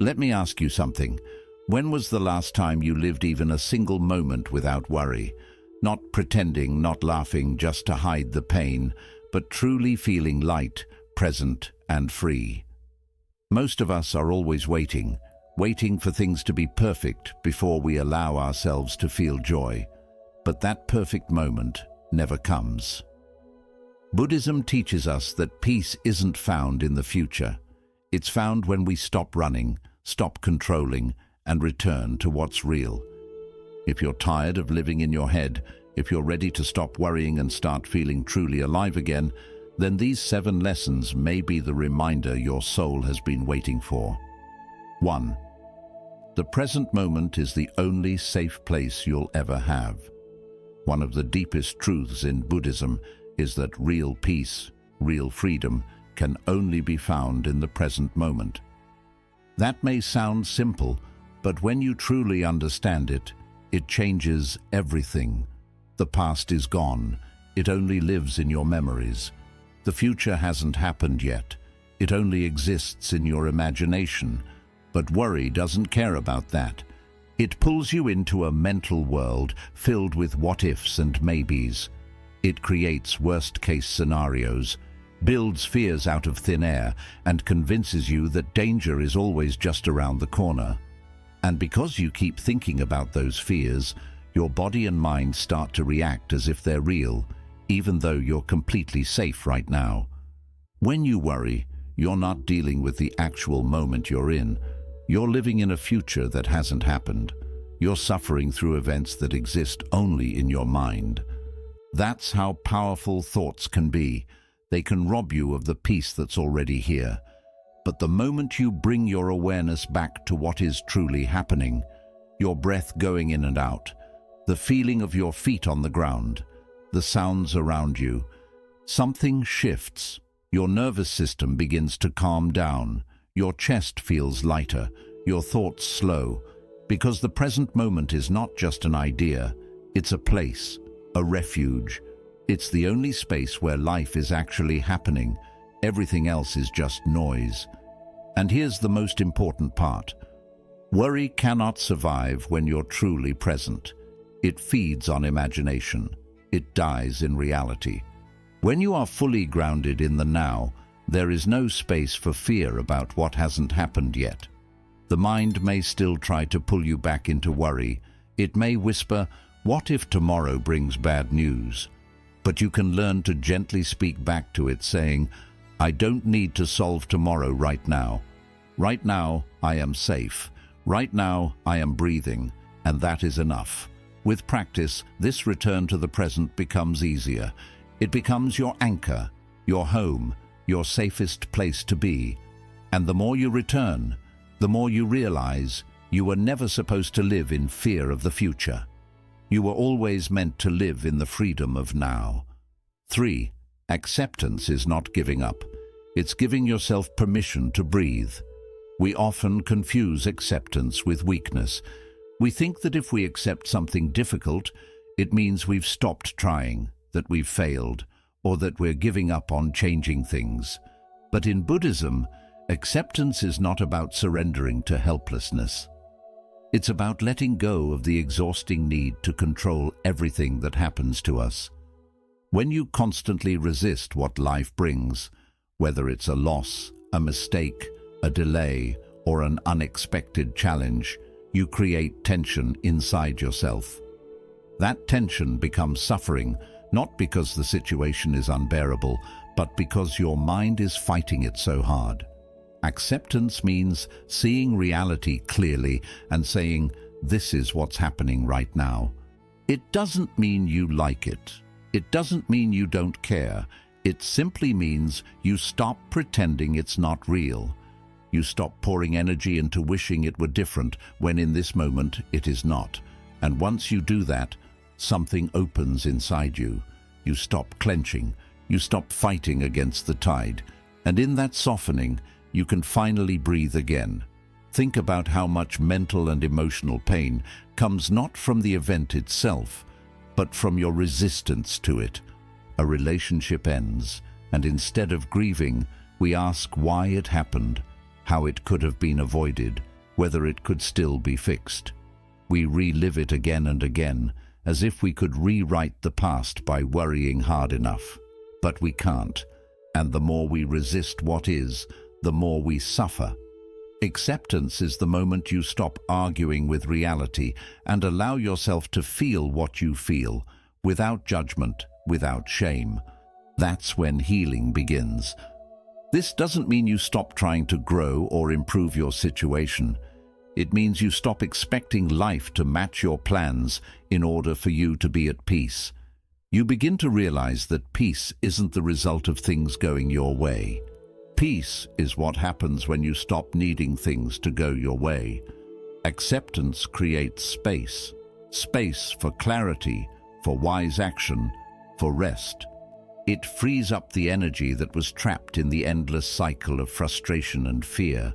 Let me ask you something. When was the last time you lived even a single moment without worry? Not pretending, not laughing just to hide the pain, but truly feeling light, present, and free. Most of us are always waiting for things to be perfect before we allow ourselves to feel joy. But that perfect moment never comes. Buddhism teaches us that peace isn't found in the future. It's found when we stop running, stop controlling, and return to what's real. If you're tired of living in your head, if you're ready to stop worrying and start feeling truly alive again, then these 7 lessons may be the reminder your soul has been waiting for. 1. The present moment is the only safe place you'll ever have. One of the deepest truths in Buddhism is that real peace, real freedom, can only be found in the present moment. That may sound simple, but when you truly understand it, it changes everything. The past is gone. It only lives in your memories. The future hasn't happened yet. It only exists in your imagination. But worry doesn't care about that. It pulls you into a mental world filled with what-ifs and maybes. It creates worst-case scenarios, builds fears out of thin air, and convinces you that danger is always just around the corner. And because you keep thinking about those fears, your body and mind start to react as if they're real, even though you're completely safe right now. When you worry, you're not dealing with the actual moment you're in. You're living in a future that hasn't happened. You're suffering through events that exist only in your mind. That's how powerful thoughts can be. They can rob you of the peace that's already here. But the moment you bring your awareness back to what is truly happening, your breath going in and out, the feeling of your feet on the ground, the sounds around you, something shifts. Your nervous system begins to calm down. Your chest feels lighter, your thoughts slow, because the present moment is not just an idea, it's a place, a refuge. It's the only space where life is actually happening. Everything else is just noise. And here's the most important part. Worry cannot survive when you're truly present. It feeds on imagination. It dies in reality. When you are fully grounded in the now, there is no space for fear about what hasn't happened yet. The mind may still try to pull you back into worry. It may whisper, "What if tomorrow brings bad news?" But you can learn to gently speak back to it, saying, "I don't need to solve tomorrow right now. Right now, I am safe. Right now, I am breathing, and that is enough." With practice, this return to the present becomes easier. It becomes your anchor, your home, your safest place to be. And the more you return, the more you realize you were never supposed to live in fear of the future. You were always meant to live in the freedom of now. 3. Acceptance is not giving up. It's giving yourself permission to breathe. We often confuse acceptance with weakness. We think that if we accept something difficult, it means we've stopped trying, that we've failed, or that we're giving up on changing things. But in Buddhism, acceptance is not about surrendering to helplessness. It's about letting go of the exhausting need to control everything that happens to us. When you constantly resist what life brings, whether it's a loss, a mistake, a delay, or an unexpected challenge, you create tension inside yourself. That tension becomes suffering, not because the situation is unbearable, but because your mind is fighting it so hard. Acceptance means seeing reality clearly and saying, "This is what's happening right now." It doesn't mean you like it. It doesn't mean you don't care. It simply means you stop pretending it's not real. You stop pouring energy into wishing it were different when in this moment it is not. And once you do that, something opens inside you. You stop clenching. You stop fighting against the tide. And in that softening, you can finally breathe again. Think about how much mental and emotional pain comes not from the event itself, but from your resistance to it. A relationship ends, and instead of grieving, we ask why it happened, how it could have been avoided, whether it could still be fixed. We relive it again and again, as if we could rewrite the past by worrying hard enough. But we can't, and the more we resist what is, the more we suffer. Acceptance is the moment you stop arguing with reality and allow yourself to feel what you feel, without judgment, without shame. That's when healing begins. This doesn't mean you stop trying to grow or improve your situation. It means you stop expecting life to match your plans in order for you to be at peace. You begin to realize that peace isn't the result of things going your way. Peace is what happens when you stop needing things to go your way. Acceptance creates space. Space for clarity, for wise action, for rest. It frees up the energy that was trapped in the endless cycle of frustration and fear.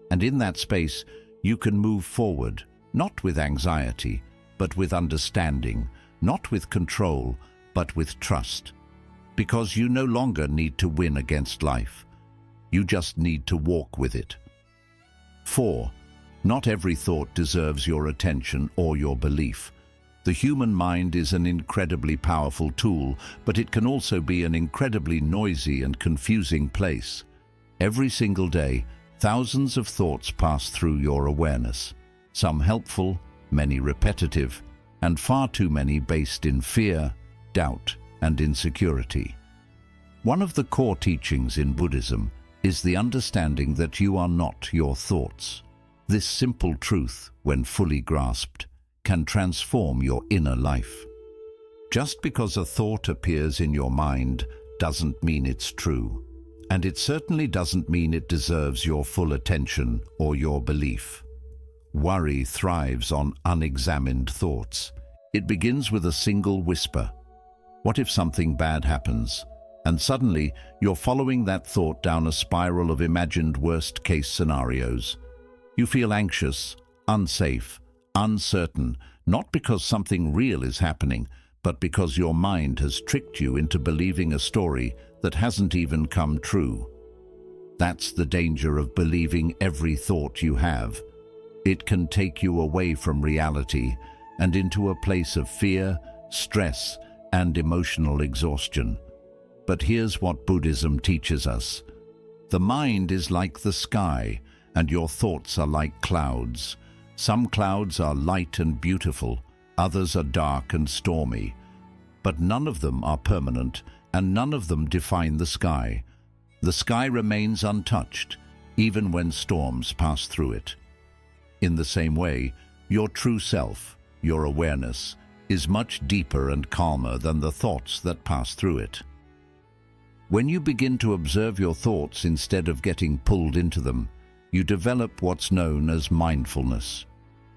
And in that space, you can move forward, not with anxiety, but with understanding, not with control, but with trust. Because you no longer need to win against life. You just need to walk with it. 4. Not every thought deserves your attention or your belief. The human mind is an incredibly powerful tool, but it can also be an incredibly noisy and confusing place. Every single day, thousands of thoughts pass through your awareness. Some helpful, many repetitive, and far too many based in fear, doubt, and insecurity. One of the core teachings in Buddhism is the understanding that you are not your thoughts. This simple truth, when fully grasped, can transform your inner life. Just because a thought appears in your mind doesn't mean it's true, and it certainly doesn't mean it deserves your full attention or your belief. Worry thrives on unexamined thoughts. It begins with a single whisper. What if something bad happens? And suddenly, you're following that thought down a spiral of imagined worst-case scenarios. You feel anxious, unsafe, uncertain, not because something real is happening, but because your mind has tricked you into believing a story that hasn't even come true. That's the danger of believing every thought you have. It can take you away from reality and into a place of fear, stress, and emotional exhaustion. But here's what Buddhism teaches us. The mind is like the sky, and your thoughts are like clouds. Some clouds are light and beautiful, others are dark and stormy. But none of them are permanent, and none of them define the sky. The sky remains untouched, even when storms pass through it. In the same way, your true self, your awareness, is much deeper and calmer than the thoughts that pass through it. When you begin to observe your thoughts instead of getting pulled into them, you develop what's known as mindfulness.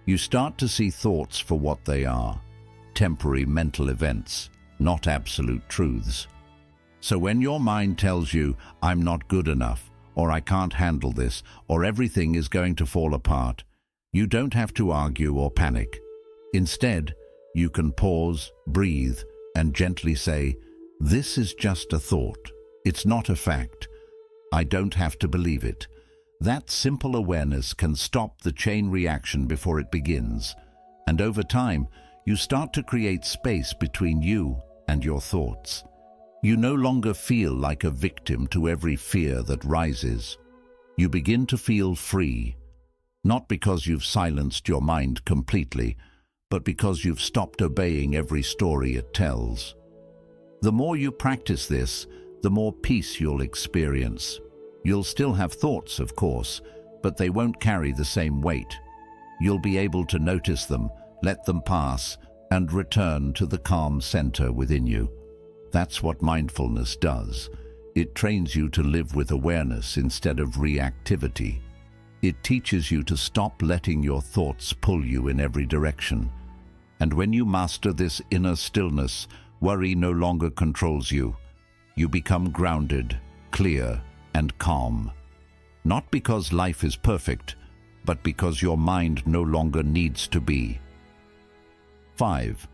You start to see thoughts for what they are, temporary mental events, not absolute truths. So when your mind tells you, "I'm not good enough," or "I can't handle this," or "everything is going to fall apart," you don't have to argue or panic. Instead, you can pause, breathe, and gently say, "This is just a thought. It's not a fact. I don't have to believe it." That simple awareness can stop the chain reaction before it begins, and over time, you start to create space between you and your thoughts. You no longer feel like a victim to every fear that rises. You begin to feel free, not because you've silenced your mind completely, but because you've stopped obeying every story it tells. The more you practice this, the more peace you'll experience. You'll still have thoughts, of course, but they won't carry the same weight. You'll be able to notice them, let them pass, and return to the calm center within you. That's what mindfulness does. It trains you to live with awareness instead of reactivity. It teaches you to stop letting your thoughts pull you in every direction. And when you master this inner stillness, worry no longer controls you. You become grounded, clear, and calm. Not because life is perfect, but because your mind no longer needs to be. 5.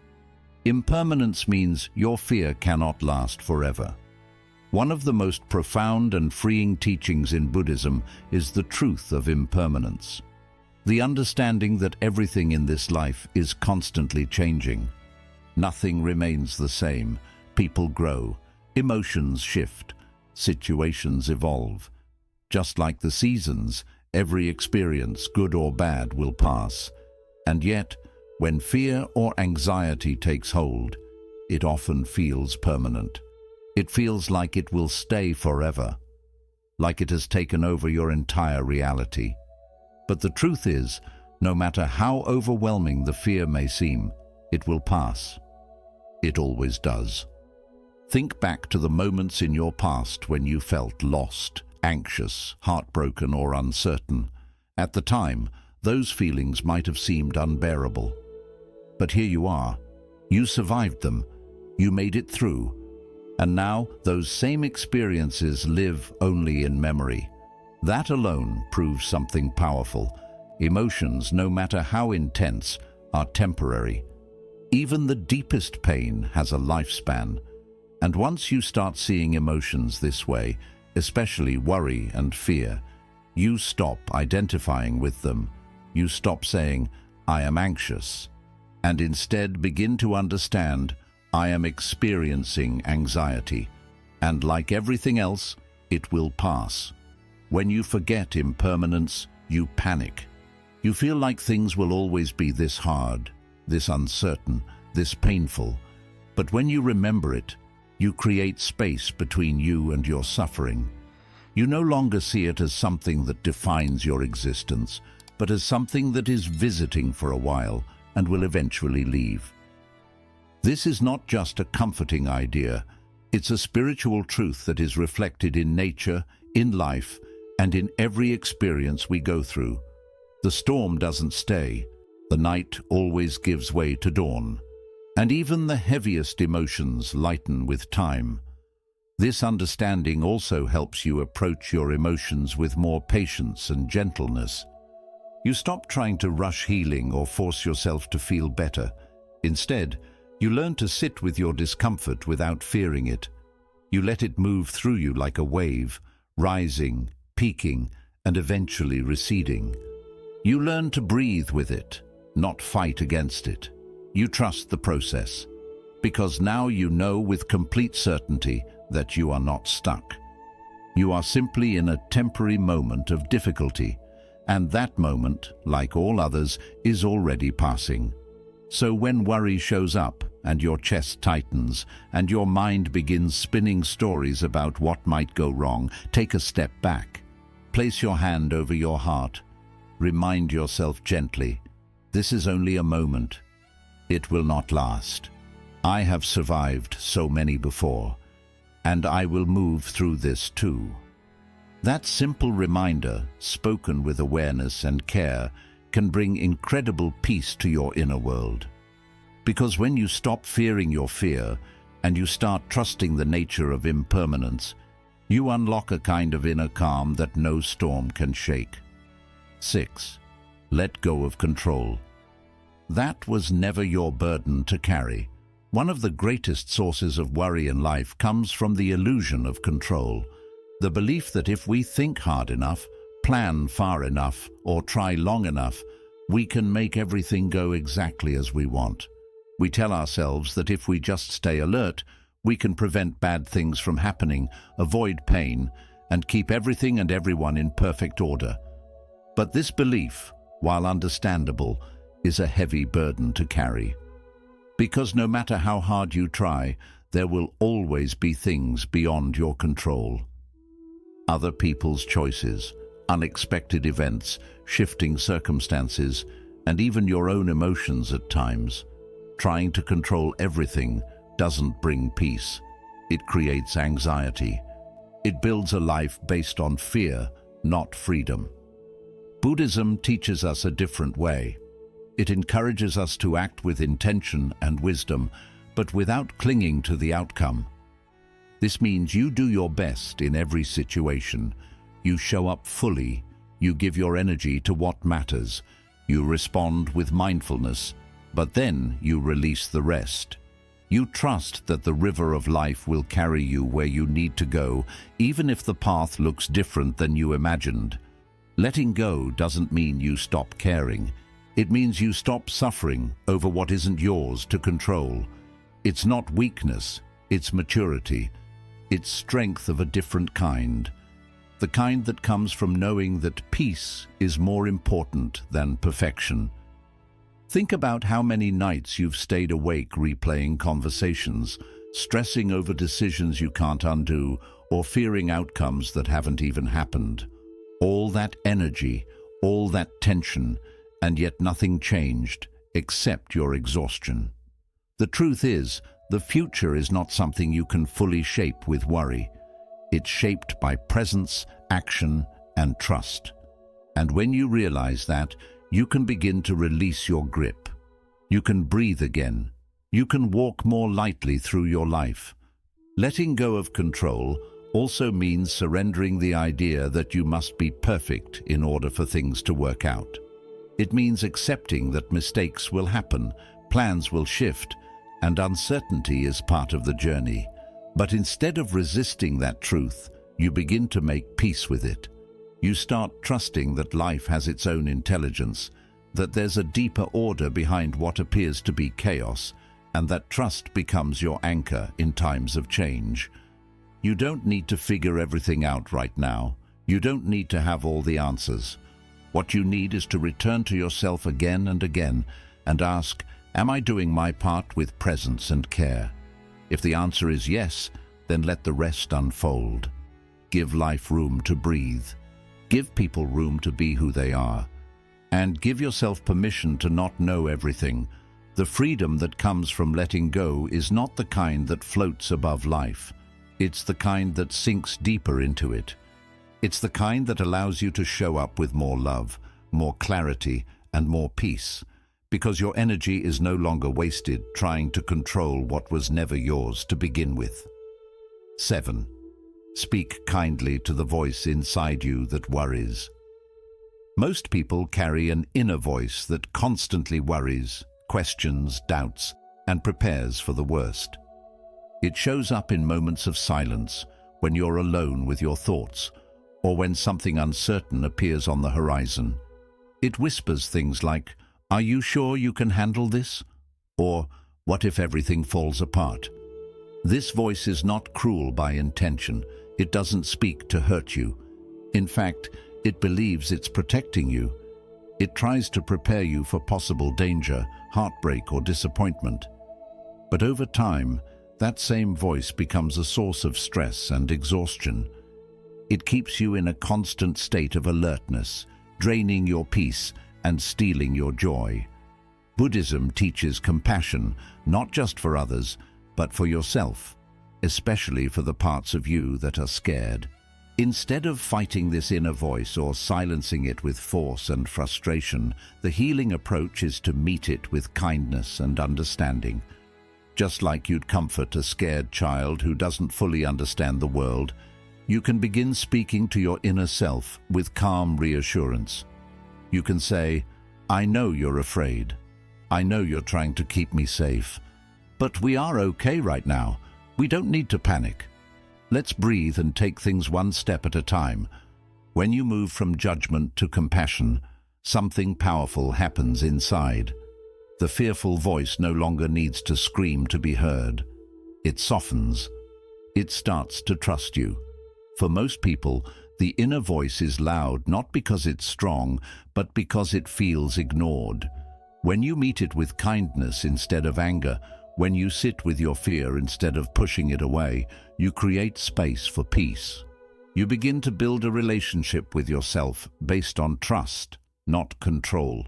Impermanence means your fear cannot last forever. One of the most profound and freeing teachings in Buddhism is the truth of impermanence. The understanding that everything in this life is constantly changing. Nothing remains the same. People grow, emotions shift, situations evolve. Just like the seasons, every experience, good or bad, will pass. And yet, when fear or anxiety takes hold, it often feels permanent. It feels like it will stay forever, like it has taken over your entire reality. But the truth is, no matter how overwhelming the fear may seem, it will pass. It always does. Think back to the moments in your past when you felt lost, anxious, heartbroken, or uncertain. At the time, those feelings might have seemed unbearable. But here you are. You survived them. You made it through. And now, those same experiences live only in memory. That alone proves something powerful. Emotions, no matter how intense, are temporary. Even the deepest pain has a lifespan. And once you start seeing emotions this way, especially worry and fear, you stop identifying with them. You stop saying, "I am anxious," and instead begin to understand, "I am experiencing anxiety." And like everything else, it will pass. When you forget impermanence, you panic. You feel like things will always be this hard, this uncertain, this painful. But when you remember it, you create space between you and your suffering. You no longer see it as something that defines your existence, but as something that is visiting for a while and will eventually leave. This is not just a comforting idea. It's a spiritual truth that is reflected in nature, in life, and in every experience we go through. The storm doesn't stay. The night always gives way to dawn. And even the heaviest emotions lighten with time. This understanding also helps you approach your emotions with more patience and gentleness. You stop trying to rush healing or force yourself to feel better. Instead, you learn to sit with your discomfort without fearing it. You let it move through you like a wave, rising, peaking, and eventually receding. You learn to breathe with it, not fight against it. You trust the process, because now you know with complete certainty that you are not stuck. You are simply in a temporary moment of difficulty, and that moment, like all others, is already passing. So when worry shows up, and your chest tightens, and your mind begins spinning stories about what might go wrong, take a step back. Place your hand over your heart. Remind yourself gently, this is only a moment. It will not last. I have survived so many before, and I will move through this too. That simple reminder, spoken with awareness and care, can bring incredible peace to your inner world. Because when you stop fearing your fear and you start trusting the nature of impermanence, you unlock a kind of inner calm that no storm can shake. 6. Let go of control. That was never your burden to carry. One of the greatest sources of worry in life comes from the illusion of control. The belief that if we think hard enough, plan far enough, or try long enough, we can make everything go exactly as we want. We tell ourselves that if we just stay alert, we can prevent bad things from happening, avoid pain, and keep everything and everyone in perfect order. But this belief, while understandable, is a heavy burden to carry. Because no matter how hard you try, there will always be things beyond your control. Other people's choices, unexpected events, shifting circumstances, and even your own emotions at times. Trying to control everything doesn't bring peace. It creates anxiety. It builds a life based on fear, not freedom. Buddhism teaches us a different way. It encourages us to act with intention and wisdom, but without clinging to the outcome. This means you do your best in every situation. You show up fully. You give your energy to what matters. You respond with mindfulness, but then you release the rest. You trust that the river of life will carry you where you need to go, even if the path looks different than you imagined. Letting go doesn't mean you stop caring. It means you stop suffering over what isn't yours to control. It's not weakness, it's maturity. It's strength of a different kind. The kind that comes from knowing that peace is more important than perfection. Think about how many nights you've stayed awake replaying conversations, stressing over decisions you can't undo, or fearing outcomes that haven't even happened. All that energy, all that tension, and yet nothing changed except your exhaustion. The truth is, the future is not something you can fully shape with worry. It's shaped by presence, action, and trust. And when you realize that, you can begin to release your grip. You can breathe again. You can walk more lightly through your life. Letting go of control also means surrendering the idea that you must be perfect in order for things to work out. It means accepting that mistakes will happen, plans will shift, and uncertainty is part of the journey. But instead of resisting that truth, you begin to make peace with it. You start trusting that life has its own intelligence, that there's a deeper order behind what appears to be chaos, and that trust becomes your anchor in times of change. You don't need to figure everything out right now. You don't need to have all the answers. What you need is to return to yourself again and again and ask, am I doing my part with presence and care? If the answer is yes, then let the rest unfold. Give life room to breathe. Give people room to be who they are. And give yourself permission to not know everything. The freedom that comes from letting go is not the kind that floats above life. It's the kind that sinks deeper into it. It's the kind that allows you to show up with more love, more clarity, and more peace, because your energy is no longer wasted trying to control what was never yours to begin with. 7. Speak kindly to the voice inside you that worries. Most people carry an inner voice that constantly worries, questions, doubts, and prepares for the worst. It shows up in moments of silence, when you're alone with your thoughts, or when something uncertain appears on the horizon. It whispers things like, "Are you sure you can handle this?" Or, "What if everything falls apart?" This voice is not cruel by intention. It doesn't speak to hurt you. In fact, it believes it's protecting you. It tries to prepare you for possible danger, heartbreak, or disappointment. But over time, that same voice becomes a source of stress and exhaustion. It keeps you in a constant state of alertness, draining your peace and stealing your joy. Buddhism teaches compassion, not just for others, but for yourself, especially for the parts of you that are scared. Instead of fighting this inner voice or silencing it with force and frustration, the healing approach is to meet it with kindness and understanding. Just like you'd comfort a scared child who doesn't fully understand the world, you can begin speaking to your inner self with calm reassurance. You can say, "I know you're afraid. I know you're trying to keep me safe. But we are okay right now. We don't need to panic. Let's breathe and take things one step at a time." When you move from judgment to compassion, something powerful happens inside. The fearful voice no longer needs to scream to be heard. It softens. It starts to trust you. For most people, the inner voice is loud not because it's strong, but because it feels ignored. When you meet it with kindness instead of anger, when you sit with your fear instead of pushing it away, you create space for peace. You begin to build a relationship with yourself based on trust, not control.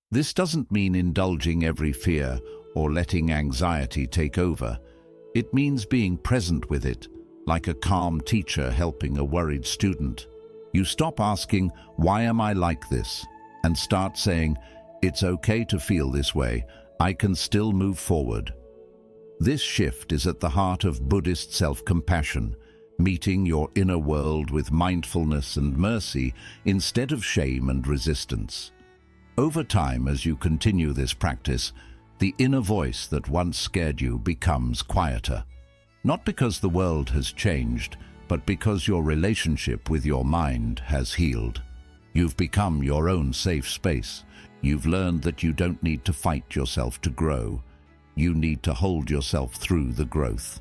This doesn't mean indulging every fear or letting anxiety take over. It means being present with it, like a calm teacher helping a worried student. You stop asking, "Why am I like this?" and start saying, "It's okay to feel this way. I can still move forward." This shift is at the heart of Buddhist self-compassion, meeting your inner world with mindfulness and mercy instead of shame and resistance. Over time, as you continue this practice, the inner voice that once scared you becomes quieter. Not because the world has changed, but because your relationship with your mind has healed. You've become your own safe space. You've learned that you don't need to fight yourself to grow. You need to hold yourself through the growth.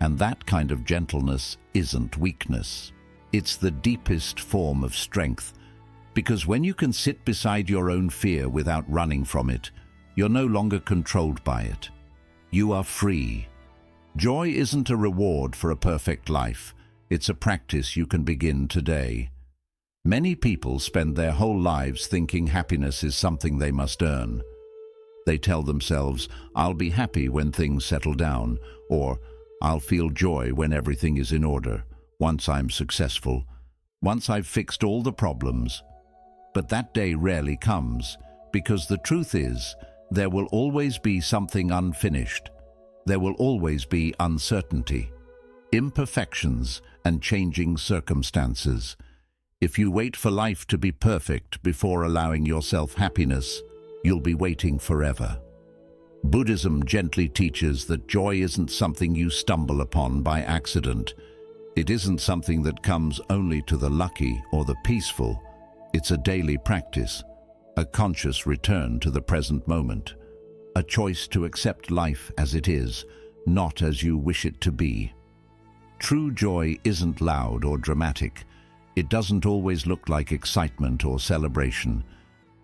And that kind of gentleness isn't weakness. It's the deepest form of strength. Because when you can sit beside your own fear without running from it, you're no longer controlled by it. You are free. Joy isn't a reward for a perfect life. It's a practice you can begin today. Many people spend their whole lives thinking happiness is something they must earn. They tell themselves, "I'll be happy when things settle down," or "I'll feel joy when everything is in order, once I'm successful, once I've fixed all the problems." But that day rarely comes, because the truth is, there will always be something unfinished. There will always be uncertainty, imperfections, and changing circumstances. If you wait for life to be perfect before allowing yourself happiness, you'll be waiting forever. Buddhism gently teaches that joy isn't something you stumble upon by accident. It isn't something that comes only to the lucky or the peaceful. It's a daily practice, a conscious return to the present moment, a choice to accept life as it is, not as you wish it to be. True joy isn't loud or dramatic. It doesn't always look like excitement or celebration.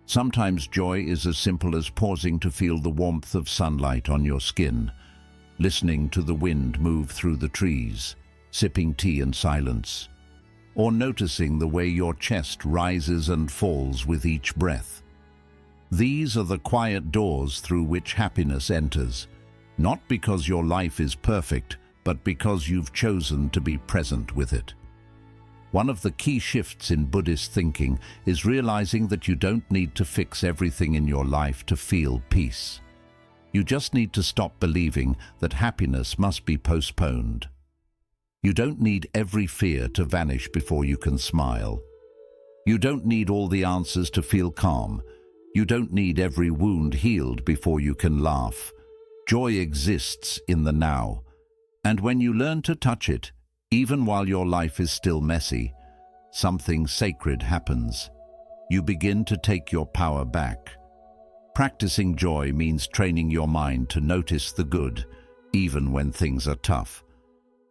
Sometimes joy is as simple as pausing to feel the warmth of sunlight on your skin, listening to the wind move through the trees, sipping tea in silence, or noticing the way your chest rises and falls with each breath. These are the quiet doors through which happiness enters, not because your life is perfect, but because you've chosen to be present with it. One of the key shifts in Buddhist thinking is realizing that you don't need to fix everything in your life to feel peace. You just need to stop believing that happiness must be postponed. You don't need every fear to vanish before you can smile. You don't need all the answers to feel calm. You don't need every wound healed before you can laugh. Joy exists in the now. And when you learn to touch it, even while your life is still messy, something sacred happens. You begin to take your power back. Practicing joy means training your mind to notice the good, even when things are tough.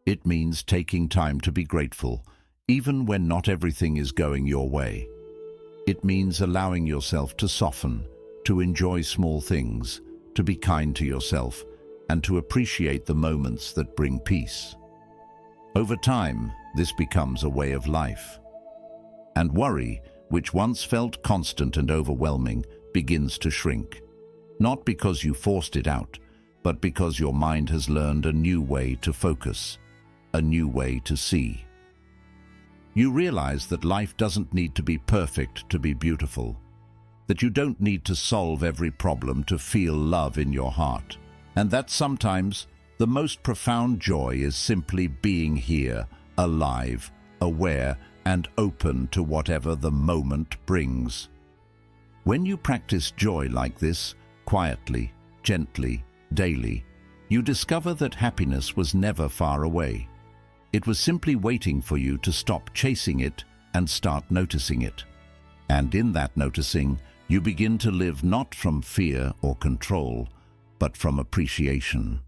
It means taking time to be grateful, even when not everything is going your way. It means allowing yourself to soften, to enjoy small things, to be kind to yourself, and to appreciate the moments that bring peace. Over time, this becomes a way of life. And worry, which once felt constant and overwhelming, begins to shrink. Not because you forced it out, but because your mind has learned a new way to focus, a new way to see. You realize that life doesn't need to be perfect to be beautiful, that you don't need to solve every problem to feel love in your heart, and that sometimes the most profound joy is simply being here, alive, aware, and open to whatever the moment brings. When you practice joy like this, quietly, gently, daily, you discover that happiness was never far away. It was simply waiting for you to stop chasing it and start noticing it. And in that noticing, you begin to live not from fear or control, but from appreciation.